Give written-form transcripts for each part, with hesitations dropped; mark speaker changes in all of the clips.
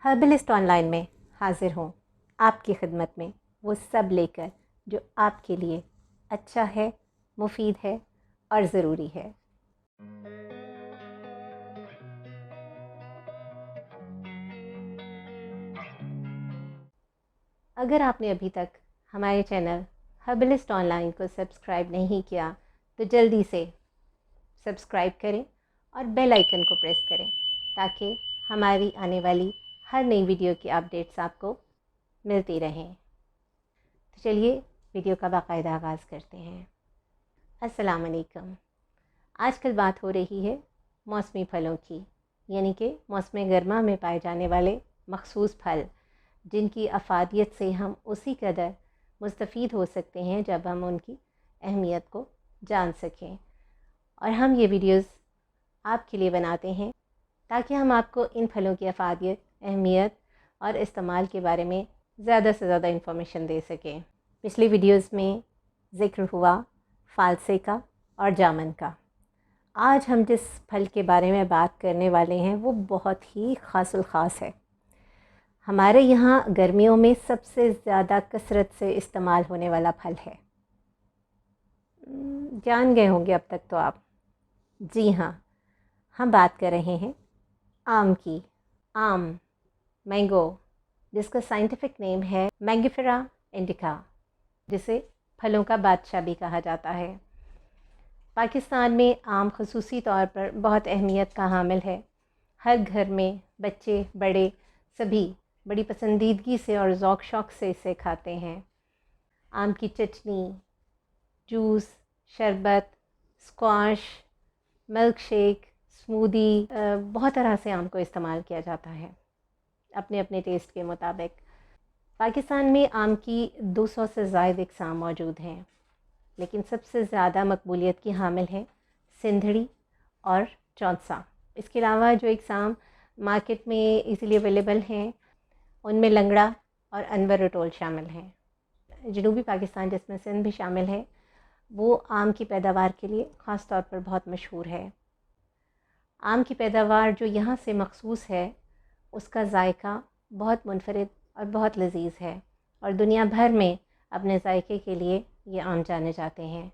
Speaker 1: Herbalist online में हाजिर हूँ आपकी खिदमत में, वो सब लेकर जो आपके लिए अच्छा है, मुफीद है और ज़रूरी है। अगर आपने अभी तक हमारे चैनल हर्बलिस्ट ऑनलाइन को सब्सक्राइब नहीं किया तो जल्दी से सब्सक्राइब करें और बेल आइकन को प्रेस करें ताकि हमारी आने वाली हर नई वीडियो की अपडेट्स आपको मिलती रहें। तो चलिए वीडियो का बाकायदा आगाज़ करते हैं। अस्सलाम वालेकुम। आजकल बात हो रही है मौसमी फलों की, यानी कि मौसम गर्मा में पाए जाने वाले मखसूस फल, जिनकी अफादियत से हम उसी कदर मुस्तफ़ीद हो सकते हैं जब हम उनकी अहमियत को जान सकें। और हम ये वीडियोस आपके लिए बनाते हैं ताकि हम आपको इन फलों की अफादियत, अहमियत और इस्तेमाल के बारे में ज़्यादा से ज़्यादा इन्फॉर्मेशन दे सकें। पिछली वीडियोस में ज़िक्र हुआ फ़ालसे का और जामन का। आज हम जिस फल के बारे में बात करने वाले हैं वो बहुत ही ख़ासुल ख़ास है। हमारे यहाँ गर्मियों में सबसे ज़्यादा कसरत से इस्तेमाल होने वाला फल है। जान गए होंगे अब तक तो आप। जी हाँ, हम बात कर रहे हैं आम की। आम, मैंगो, जिसका साइंटिफिक नेम है मैंगिफेरा इंडिका, जिसे फलों का बादशाह भी कहा जाता है। पाकिस्तान में आम ख़ुसूसी तौर पर बहुत अहमियत का हामिल है। हर घर में बच्चे बड़े सभी बड़ी पसंदीदगी से और ज़ौक़ शौक़ से इसे खाते हैं। आम की चटनी, जूस, शरबत, स्क्वाश, मिल्क शेक, स्मूदी, बहुत तरह से आम को इस्तेमाल किया जाता है अपने अपने टेस्ट के मुताबिक। पाकिस्तान में आम की 200 से ज़ायद इक़साम मौजूद हैं, लेकिन सबसे ज़्यादा मकबूलियत की हामिल है सिंधड़ी और चौंसा। इसके अलावा जो इक़साम मार्केट में इजीली अवेलेबल हैं उनमें लंगड़ा और अनवर रटोल शामिल हैं। जनूबी पाकिस्तान, जिसमें सिंध भी शामिल है, वो आम की पैदावार के लिए ख़ास तौर पर बहुत मशहूर है। आम की पैदावार जो यहाँ से मखसूस है उसका ज़ायका बहुत मुनफरिद और बहुत लजीज़ है और दुनिया भर में अपने ज़ायके के लिए ये आम जाने जाते हैं।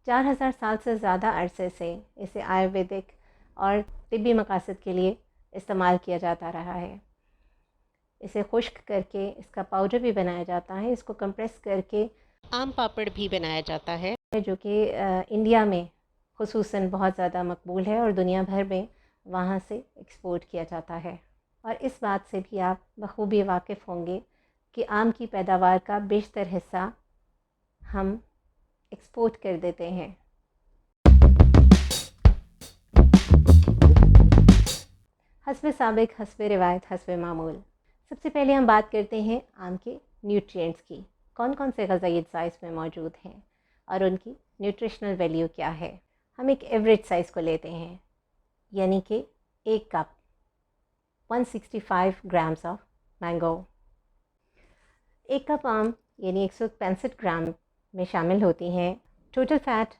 Speaker 1: 4000 साल से ज़्यादा अरसे से इसे आयुर्वेदिक और तिब्बी मकासद के लिए इस्तेमाल किया जाता रहा है। इसे खुश्क करके इसका पाउडर भी बनाया जाता है। इसको कंप्रेस करके आम पापड़ भी बनाया जाता है, जो कि इंडिया में ख़ुसूसन बहुत ज़्यादा मकबूल है और दुनिया भर में वहाँ से एक्सपोर्ट किया जाता है। और इस बात से भी आप बखूबी वाकिफ़ होंगे कि आम की पैदावार का बेशतर हिस्सा हम एक्सपोर्ट कर देते हैं। हस्बे साबिक, हस्बे रिवायत, हस्बे मामूल। सबसे पहले हम बात करते हैं आम के न्यूट्रिएंट्स की। कौन कौन से ग़िज़ाई अज्जा इसमें मौजूद हैं और उनकी न्यूट्रिशनल वैल्यू क्या है। हम एक एवरेज साइज़ को लेते हैं, यानी कि एक कप 165 ग्राम्स ऑफ मैंगो। एक कप आम यानी 165 ग्राम में शामिल होती हैं टोटल फ़ैट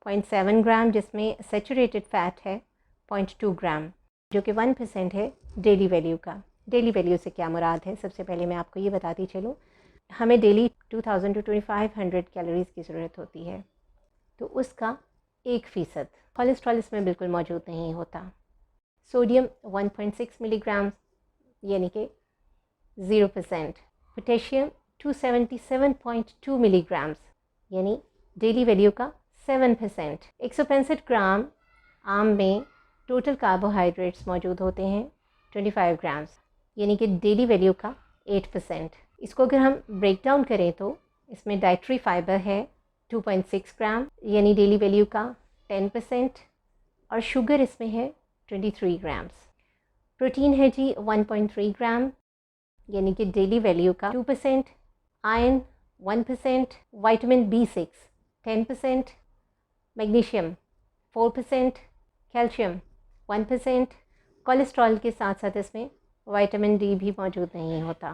Speaker 1: 0.7 ग्राम, जिसमें सेचुरेटेड फ़ैट है 0.2 ग्राम, जो कि 1% है डेली वैल्यू का। डेली वैल्यू से क्या मुराद है, सबसे पहले मैं आपको ये बताती चलूँ। हमें डेली 2000 to 2500 कैलोरीज़ की ज़रूरत होती है, तो उसका 1%। कोलेस्ट्रॉल इसमें बिल्कुल मौजूद नहीं होता। सोडियम 1.6 मिलीग्राम यानी कि 0%। पोटेशियम 277.2 मिलीग्राम्स यानी डेली वैल्यू का 7%। 165 ग्राम आम में टोटल कार्बोहाइड्रेट्स मौजूद होते हैं 25 ग्राम्स, यानी कि डेली वैल्यू का 8%। इसको अगर हम ब्रेक डाउन करें तो इसमें डाइटरी फाइबर है 2.6 ग्राम यानी डेली वैल्यू का 10%, और शुगर इसमें है 23 ग्राम्स। प्रोटीन है जी 1.3 ग्राम यानी कि डेली वैल्यू का 2%, iron 1%, vitamin B6 10%, magnesium 4%, calcium 1%। Cholesterol के साथ साथ इसमें विटामिन D भी मौजूद नहीं होता।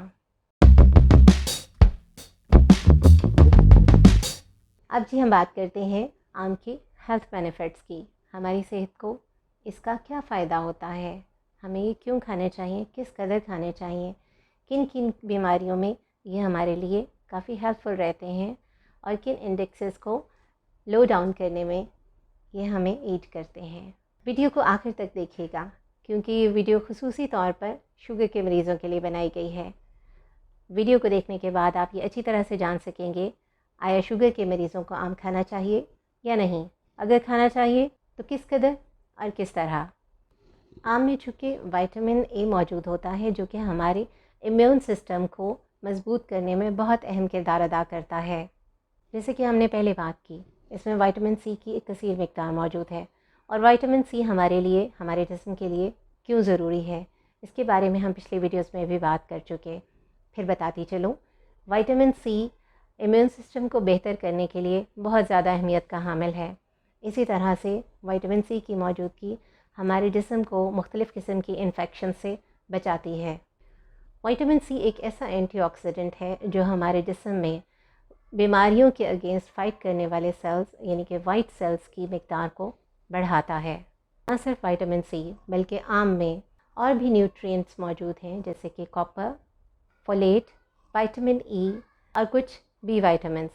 Speaker 1: अब जी हम बात करते हैं आम के हेल्थ बेनिफिट्स की। हमारी सेहत को इसका क्या फ़ायदा होता है। हमें ये क्यों खाने चाहिए, किस कदर खाने चाहिए, किन किन बीमारियों में ये हमारे लिए काफ़ी हेल्पफुल रहते हैं और किन इंडेक्सेस को लो डाउन करने में ये हमें एड करते हैं। वीडियो को आखिर तक देखिएगा क्योंकि ये वीडियो खुसूसी तौर पर शुगर के मरीज़ों के लिए बनाई गई है। वीडियो को देखने के बाद आप ये अच्छी तरह से जान सकेंगे आया शुगर के मरीज़ों को आम खाना चाहिए या नहीं, अगर खाना चाहिए तो किस कदर और किस तरह। आम में चूँकि विटामिन ए मौजूद होता है जो कि हमारे इम्यून सिस्टम को मज़बूत करने में बहुत अहम किरदार अदा करता है। जैसे कि हमने पहले बात की, इसमें विटामिन सी की एक कसीर मिक़दार मौजूद है और विटामिन सी हमारे लिए, हमारे जिस्म के लिए क्यों ज़रूरी है, इसके बारे में हम पिछले वीडियोस में भी बात कर चुके। फिर बताती चलूँ, विटामिन सी इम्यून सिस्टम को बेहतर करने के लिए बहुत ज़्यादा अहमियत का हामिल है। इसी तरह से विटामिन सी की मौजूदगी हमारे जिस्म को मुख्तलिफ़ किस्म की इन्फेक्शन से बचाती है। विटामिन सी एक ऐसा एंटीऑक्सीडेंट है जो हमारे जिस्म में बीमारियों के अगेंस्ट फ़ाइट करने वाले सेल्स यानी कि वाइट सेल्स की मिक़दार को बढ़ाता है। न सिर्फ विटामिन सी बल्कि आम में और भी न्यूट्रिएंट्स मौजूद हैं जैसे कि कॉपर, फोलेट, विटामिन ई और कुछ बी विटामिन्स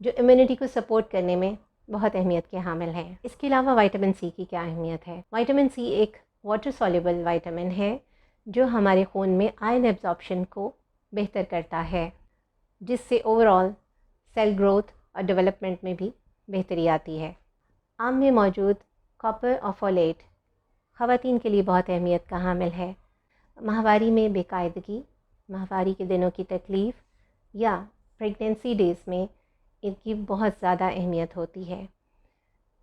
Speaker 1: जो इम्यूनिटी को सपोर्ट करने में बहुत अहमियत के हामिल हैं। इसके अलावा विटामिन सी की क्या अहमियत है? विटामिन सी एक वाटर सॉल्युबल विटामिन है जो हमारे खून में आयन एब्जॉर्प्शन को बेहतर करता है, जिससे ओवरऑल सेल ग्रोथ और डेवलपमेंट में भी बेहतरी आती है। आम में मौजूद कॉपर और फोलेट ख़वातीन के लिए बहुत अहमियत का हामिल है। माहवारी में बेकायदगी, माहवारी के दिनों की तकलीफ़ या प्रेगनेंसी डेज़ में इनकी बहुत ज़्यादा अहमियत होती है।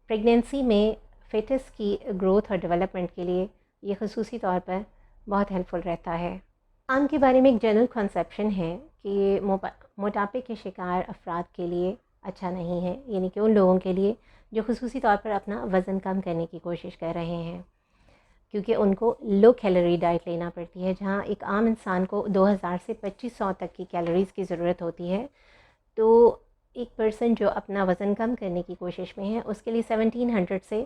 Speaker 1: प्रेगनेंसी में फ़ेटस की ग्रोथ और डेवलपमेंट के लिए ये ख़ुसूसी तौर पर बहुत हेल्पफुल रहता है। आम के बारे में एक जनरल कंसेप्शन है कि ये मोटापे के शिकार अफराद के लिए अच्छा नहीं है, यानी कि उन लोगों के लिए जो ख़ुसूसी तौर पर अपना वज़न कम करने की कोशिश कर रहे हैं, क्योंकि उनको लो कैलोरी डाइट लेना पड़ती है। जहाँ एक आम इंसान को 2000 से 2500 तक की कैलोरीज़ की ज़रूरत होती है, तो एक पर्सन जो अपना वज़न कम करने की कोशिश में है उसके लिए 1700 से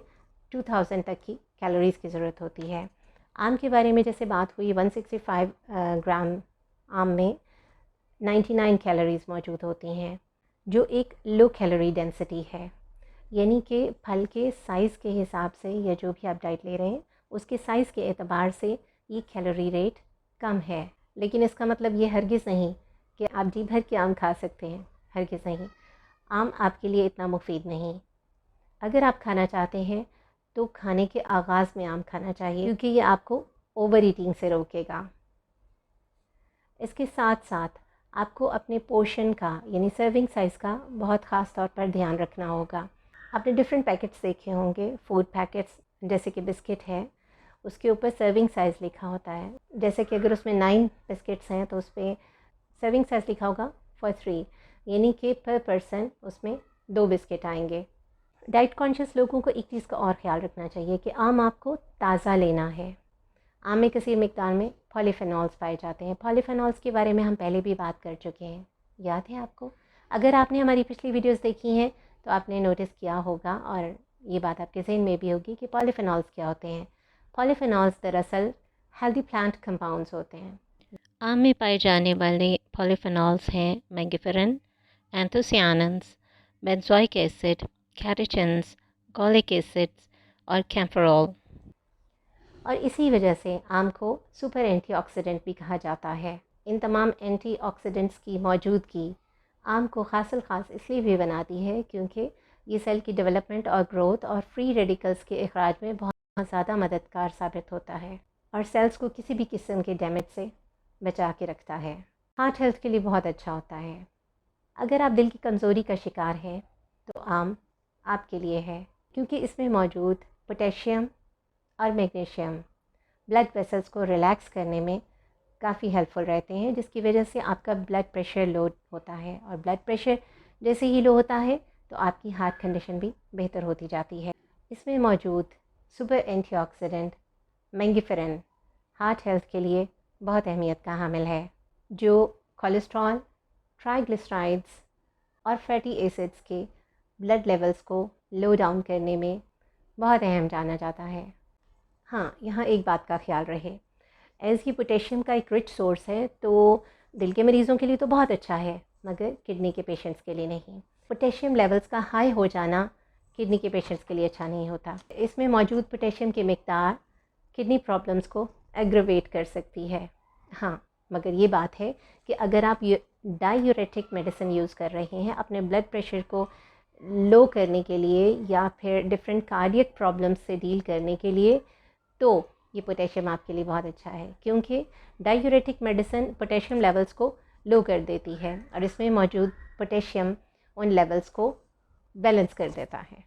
Speaker 1: 2000 तक की कैलोरीज़ की ज़रूरत होती है। आम के बारे में जैसे बात हुई, 165 ग्राम आम में 99 कैलोरीज़ मौजूद होती हैं, जो एक लो कैलोरी डेंसिटी है। यानी कि फल के साइज़ के हिसाब से या जो भी आप डाइट ले रहे हैं उसके साइज़ के एतबार से ये कैलोरी रेट कम है। लेकिन इसका मतलब ये हरगिज़ नहीं कि आप जी भर के आम खा सकते हैं, हरगिज़ नहीं। आम आपके लिए इतना मुफीद नहीं। अगर आप खाना चाहते हैं तो खाने के आगाज़ में आम खाना चाहिए, क्योंकि ये आपको ओवर ईटिंग से रोकेगा। इसके साथ साथ आपको अपने पोर्शन का यानी सर्विंग साइज़ का बहुत ख़ास तौर पर ध्यान रखना होगा। आपने डिफरेंट पैकेट्स देखे होंगे, फूड पैकेट्स, जैसे कि बिस्किट है, उसके ऊपर सर्विंग साइज़ लिखा होता है। जैसे कि अगर उसमें 9 बिस्किट्स हैं तो उस पर सर्विंग साइज़ लिखा होगा फॉर 3, यानी कि पर पर्सन उसमें 2 बिस्किट आएंगे। डाइट कॉन्शियस लोगों को एक चीज़ का और ख्याल रखना चाहिए कि आम आपको ताज़ा लेना है। आम में किसी मिकदार में पॉलीफेनॉल्स पाए जाते हैं। पॉलीफेनॉल्स के बारे में हम पहले भी बात कर चुके हैं, याद है आपको? अगर आपने हमारी पिछली वीडियोस देखी हैं तो आपने नोटिस किया होगा और ये बात आपके ज़हन में भी होगी कि पॉलीफेनॉल्स क्या होते हैं। पॉलीफेनॉल्स दरअसल हेल्दी प्लांट कंपाउंड्स होते हैं। आम में पाए जाने वाले पॉलीफेनॉल्स हैं मैंगिफेरन, एंथोसियानिन्स, benzoic acid, catechins, garlic acids और कैम्फेरॉल। और इसी वजह से आम को सुपर एंटीऑक्सीडेंट भी कहा जाता है। इन तमाम एंटीऑक्सीडेंट्स की मौजूदगी आम को ख़ास इसलिए भी बनाती है क्योंकि ये सेल की डेवलपमेंट और ग्रोथ और फ्री रेडिकल्स के अखराज में बहुत ज़्यादा मददगार साबित होता है और सेल्स को किसी भी किस्म के डैमेज से बचा के रखता है। हार्ट हेल्थ के लिए बहुत अच्छा होता है। अगर आप दिल की कमज़ोरी का शिकार हैं तो आम आपके लिए है, क्योंकि इसमें मौजूद पोटेशियम और मैग्नीशियम ब्लड वेसल्स को रिलैक्स करने में काफ़ी हेल्पफुल रहते हैं, जिसकी वजह से आपका ब्लड प्रेशर लो होता है और ब्लड प्रेशर जैसे ही लो होता है तो आपकी हार्ट कंडीशन भी बेहतर होती जाती है। इसमें मौजूद सुपर एंटीऑक्सीडेंट मैंगिफेरन हार्ट हेल्थ के लिए बहुत अहमियत का हामिल है, जो कोलेस्ट्रॉल, ट्राइग्लिसराइड्स और फैटी एसिड्स के ब्लड लेवल्स को लो डाउन करने में बहुत अहम जाना जाता है। हाँ, यहाँ एक बात का ख्याल रहे, एज़ ये पोटेशियम का एक रिच सोर्स है तो दिल के मरीज़ों के लिए तो बहुत अच्छा है, मगर किडनी के पेशेंट्स के लिए नहीं। पोटेशियम लेवल्स का हाई हो जाना किडनी के पेशेंट्स के लिए अच्छा नहीं होता। इसमें मौजूद पोटेशियम की मिकदार किडनी प्रॉब्लम्स को एग्रवेट कर सकती है। हाँ, मगर ये बात है कि अगर आप डायूरेटिक मेडिसिन यूज़ कर रहे हैं अपने ब्लड प्रेशर को लो करने के लिए या फिर डिफरेंट कार्डियक प्रॉब्लम्स से डील करने के लिए, तो ये पोटेशियम आपके लिए बहुत अच्छा है, क्योंकि डायूरेटिक मेडिसिन पोटेशियम लेवल्स को लो कर देती है और इसमें मौजूद पोटेशियम उन लेवल्स को बैलेंस कर देता है।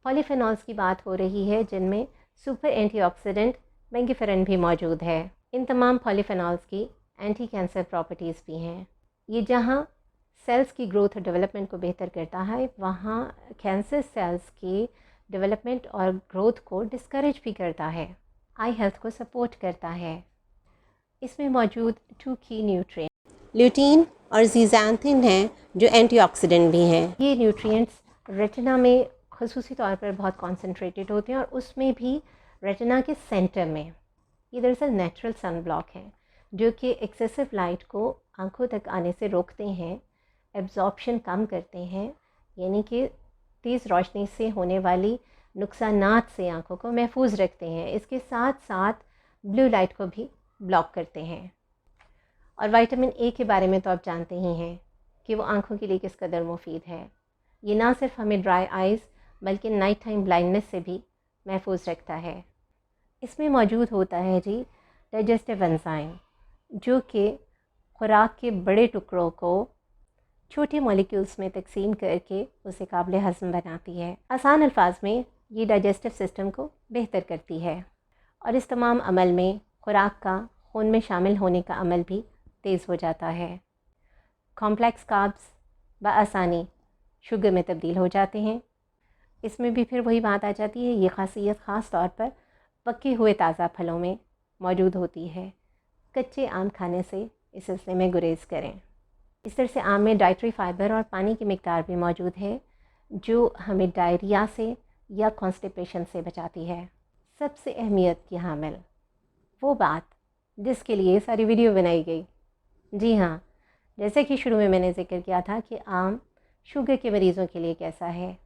Speaker 1: पॉलीफेनॉल्स की बात हो रही है जिनमें सुपर एंटीऑक्सीडेंट मैंगिफेरन भी मौजूद है। इन तमाम पॉलीफेनॉल्स की एंटी कैंसर प्रॉपर्टीज़ भी हैं। ये जहाँ सेल्स की ग्रोथ और डेवलपमेंट को बेहतर करता है, वहाँ कैंसर सेल्स की डेवलपमेंट और ग्रोथ को डिस्करेज भी करता है, आई हेल्थ को सपोर्ट करता है। इसमें मौजूद 2 की न्यूट्रिएंट ल्यूटीन और ज़ीज़ैंथिन हैं जो एंटीऑक्सीडेंट भी हैं। ये न्यूट्रिएंट्स रेटिना में ख़ुसूसी तौर पर बहुत कॉन्सेंट्रेटेड होते हैं और उसमें भी रेटिना के सेंटर में। ये दरअसल नेचुरल सन ब्लॉक है जो कि एक्सेसिव लाइट को आंखों तक आने से रोकते हैं, एब्जॉर्प्शन कम करते हैं, यानी कि तेज़ रोशनी से होने वाली नुकसानात से आंखों को महफूज रखते हैं। इसके साथ साथ ब्लू लाइट को भी ब्लॉक करते हैं। और विटामिन ए के बारे में तो आप जानते ही हैं कि वो आंखों के लिए किस कदर मुफीद है। ये ना सिर्फ हमें ड्राई आइज़ बल्कि नाइट टाइम ब्लाइंडनेस से भी महफूज रखता है। इसमें मौजूद होता है जी डाइजेस्टिव एंजाइम, जो कि खुराक के बड़े टुकड़ों को छोटे मॉलिक्यूल्स में तकसीम करके उसे काबिल हज़म बनाती है। आसान अल्फाज में ये डाइजेस्टिव सिस्टम को बेहतर करती है और इस तमाम अमल में खुराक का खून में शामिल होने का अमल भी तेज़ हो जाता है। कॉम्प्लेक्स कार्ब्स बआसानी शुगर में तब्दील हो जाते हैं। इसमें भी फिर वही बात आ जाती है, ये खासियत ख़ास तौर पर पके हुए ताज़ा फलों में मौजूद होती है। कच्चे आम खाने से इस सिलसिले में गुरेज करें। इस तरह से आम में डाइटरी फ़ाइबर और पानी की मिकदार भी मौजूद है जो हमें डायरिया से या कॉन्स्टिपेशन से बचाती है। सबसे अहमियत की हामिल वो बात जिसके लिए सारी वीडियो बनाई गई। जी हाँ, जैसे कि शुरू में मैंने जिक्र किया था कि आम शुगर के मरीज़ों के लिए कैसा है।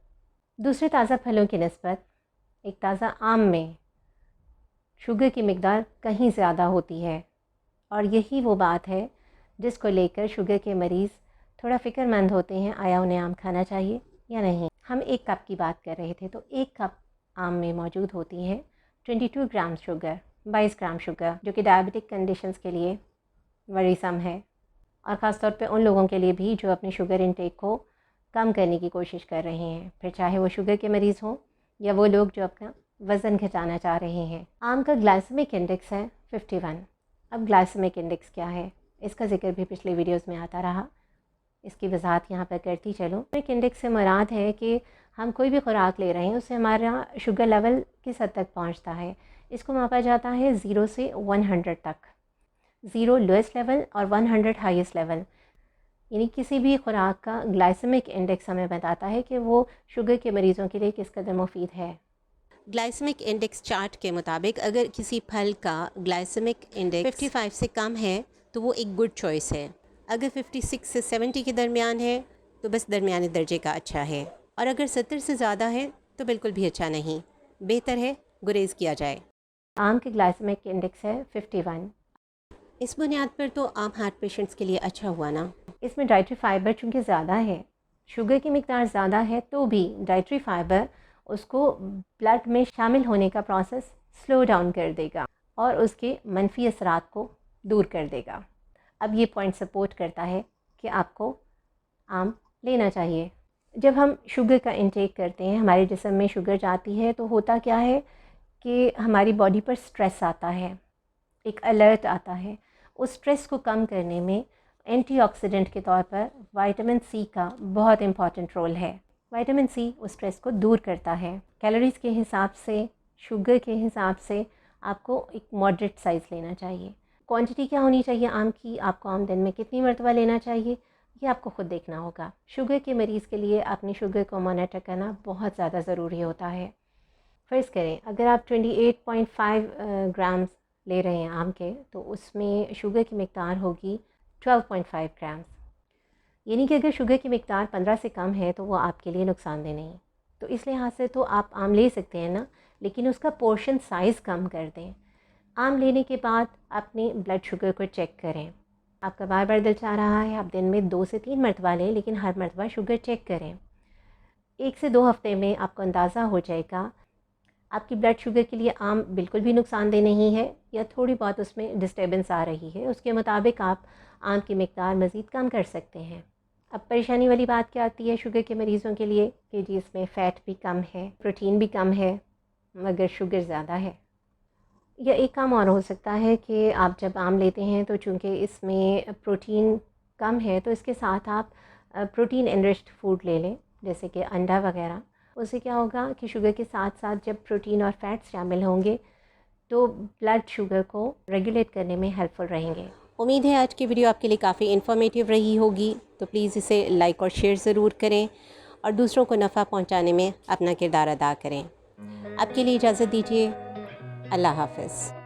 Speaker 1: दूसरे ताज़ा फलों की निस्बत एक ताज़ा आम में शुगर की मिकदार कहीं ज़्यादा होती है और यही वो बात है जिसको लेकर शुगर के मरीज़ थोड़ा फ़िक्रमंद होते हैं, आया उन्हें आम खाना चाहिए या नहीं। हम 1 कप की बात कर रहे थे, तो 1 कप आम में मौजूद होती है 22 ग्राम शुगर, 22 ग्राम शुगर, जो कि डायबिटिक कंडीशंस के लिए वरीसम है और ख़ास तौर पे उन लोगों के लिए भी जो अपनी शुगर इंटेक को कम करने की कोशिश कर रहे हैं, फिर चाहे वो शुगर के मरीज़ हों या वो लोग जो अपना वज़न घटाना चाह रहे हैं। आम का ग्लाइसेमिक इंडेक्स है 51। अब ग्लाइसेमिक इंडेक्स क्या है, इसका जिक्र भी पिछले वीडियोस में आता रहा, इसकी वजाहत यहाँ पर करती चलो। ग्लाइसेमिक इंडेक्स से मुराद है कि हम कोई भी खुराक ले रहे हैं उससे हमारा शुगर लेवल किस हद तक पहुँचता है। इसको मापा जाता है 0 से 100 तक। 0 लोएस्ट लेवल और 100 हाईएस्ट लेवल, यानी किसी भी खुराक का ग्लाइसेमिक इंडेक्स हमें बताता है कि वो शुगर के मरीज़ों के लिए किस कदर मुफीद है। ग्लाइसेमिक इंडेक्स चार्ट के मुताबिक अगर किसी फल का ग्लाइसेमिक इंडेक्स 55 से कम है तो वो एक गुड चॉइस है। अगर 56 से 70 के दरमियान है तो बस दरमियाने दर्जे का अच्छा है, और अगर 70 से ज़्यादा है तो बिल्कुल भी अच्छा नहीं, बेहतर है गुरेज किया जाए। आम के ग्लाइसेमिक इंडेक्स है 51। इस बुनियाद पर तो आम हार्ट पेशेंट्स के लिए अच्छा हुआ ना। इसमें डाइटरी फ़ाइबर चूँकि ज़्यादा है, शुगर की मिकदार ज़्यादा है, तो भी डाइटरी फ़ाइबर उसको ब्लड में शामिल होने का प्रोसेस स्लो डाउन कर देगा और उसके मनफी असरात को दूर कर देगा। अब ये पॉइंट सपोर्ट करता है कि आपको आम लेना चाहिए। जब हम शुगर का इंटेक करते हैं, हमारे जिस्म में शुगर जाती है, तो होता क्या है कि हमारी बॉडी पर स्ट्रेस आता है, एक अलर्ट आता है। उस स्ट्रेस को कम करने में एंटीऑक्सीडेंट के तौर पर विटामिन सी का बहुत इम्पॉर्टेंट रोल है। विटामिन सी उस स्ट्रेस को दूर करता है। कैलोरीज़ के हिसाब से, शुगर के हिसाब से आपको एक मॉडरेट साइज़ लेना चाहिए। क्वांटिटी क्या होनी चाहिए आम की, आपको आम दिन में कितनी मरतबा लेना चाहिए, ये आपको ख़ुद देखना होगा। शुगर के मरीज़ के लिए अपनी शुगर को मॉनिटर करना बहुत ज़्यादा ज़रूरी होता है। फ़र्ज़ करें अगर आप 28.5 ग्राम्स ले रहे हैं आम के, तो उसमें शुगर की मिक़दार होगी 12.5 ग्राम्स। यानी कि अगर शुगर की मिक़दार 15 से कम है तो वो आपके लिए नुकसानदेह नहीं। तो इस लिहाज से तो आप आम ले सकते हैं ना, लेकिन उसका पोर्शन साइज़ कम कर दें। आम लेने के बाद अपने ब्लड शुगर को चेक करें। आपका बार बार दिल चाह रहा है आप दिन में 2 से 3 मरतबा लें, लेकिन हर मरतबा शुगर चेक करें। 1 से 2 हफ़्ते में आपको अंदाज़ा हो जाएगा आपकी ब्लड शुगर के लिए आम बिल्कुल भी नुकसानदेह नहीं है या थोड़ी बहुत उसमें डिस्टर्बेंस आ रही है। उसके मुताबिक आप आम की मिक़दार मज़ीद कम कर सकते हैं। अब परेशानी वाली बात क्या आती है शुगर के मरीज़ों के लिए कि जी इसमें फ़ैट भी कम है, प्रोटीन भी कम है, मगर शुगर ज़्यादा है। या एक काम और हो सकता है कि आप जब आम लेते हैं तो चूँकि इसमें प्रोटीन कम है, तो इसके साथ आप प्रोटीन एनरिच्ड फूड ले लें, जैसे कि अंडा वग़ैरह। उससे क्या होगा कि शुगर के साथ-साथ जब प्रोटीन और फ़ैट्स शामिल होंगे, तो ब्लड शुगर को रेगुलेट करने में हेल्पफुल रहेंगे। उम्मीद है आज की वीडियो आपके लिए काफ़ी इन्फॉर्मेटिव रही होगी, तो प्लीज़ इसे लाइक और शेयर ज़रूर करें और दूसरों को नफ़ा पहुँचाने में अपना किरदार अदा करें। अब के लिए इजाज़त दीजिए। अल्लाह हाफ़िज़।